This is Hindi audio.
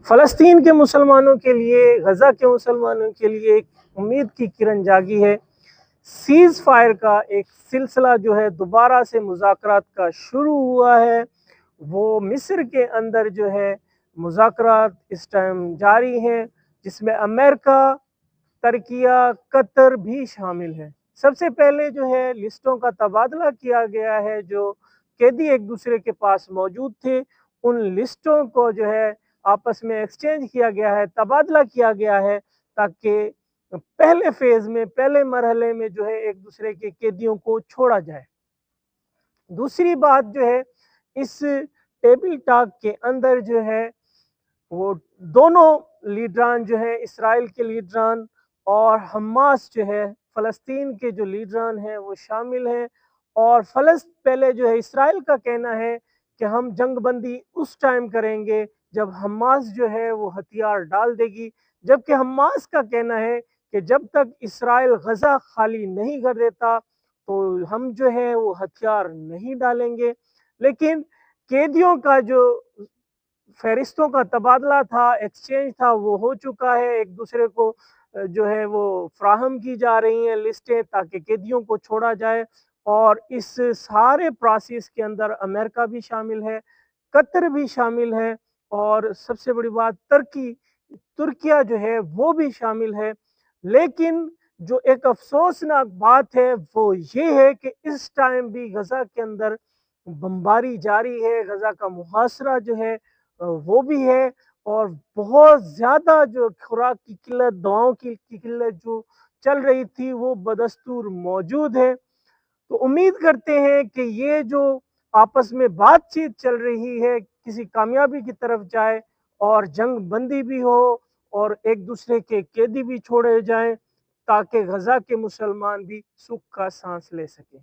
फ़लस्तीन के मुसलमानों के लिए, गज़ा के मुसलमानों के लिए एक उम्मीद की किरण जागी है। सीज़ फायर का एक सिलसिला जो है दोबारा से मुज़ाकरात का शुरू हुआ है। वो मिस्र के अंदर जो है मुज़ाकरात इस टाइम जारी हैं, जिसमें अमेरिका, तुर्किया, कतर भी शामिल है। सबसे पहले जो है लिस्टों का तबादला किया गया है, जो कैदी एक दूसरे के पास मौजूद थे, उन लिस्टों को जो है आपस में एक्सचेंज किया गया है, तबादला किया गया है, ताकि पहले फ़ेज़ में, पहले मरहले में जो है एक दूसरे के कैदियों को छोड़ा जाए। दूसरी बात जो है, इस टेबल टॉक के अंदर जो है वो दोनों लीडरान जो है, इसराइल के लीडरान और हमास जो है फ़लस्तीन के जो लीडरान हैं वो शामिल हैं। और पहले जो है इसराइल का कहना है कि हम जंगबंदी उस टाइम करेंगे जब हमास जो है वो हथियार डाल देगी, जबकि हमास का कहना है कि जब तक इसराइल गज़ा खाली नहीं कर देता तो हम जो है वो हथियार नहीं डालेंगे। लेकिन कैदियों का जो फ़हरिस्तों का तबादला था, एक्सचेंज था, वो हो चुका है। एक दूसरे को जो है वो फ़राहम की जा रही हैं लिस्टें, ताकि कैदियों को छोड़ा जाए। और इस सारे प्रोसेस के अंदर अमेरिका भी शामिल है, कतर भी शामिल है और सबसे बड़ी बात तुर्किया जो है वो भी शामिल है। लेकिन जो एक अफ़सोसनाक बात है वो ये है कि इस टाइम भी गज़ा के अंदर बमबारी जारी है, गज़ा का मुहासरा जो है वो भी है। और बहुत ज़्यादा जो खुराक की किल्लत, दवाओं की किल्लत जो चल रही थी वो बदस्तूर मौजूद है। तो उम्मीद करते हैं कि ये जो आपस में बातचीत चल रही है किसी कामयाबी की तरफ जाए और जंग बंदी भी हो और एक दूसरे के कैदी भी छोड़े जाएं, ताकि गज़ा के मुसलमान भी सुख का सांस ले सकें।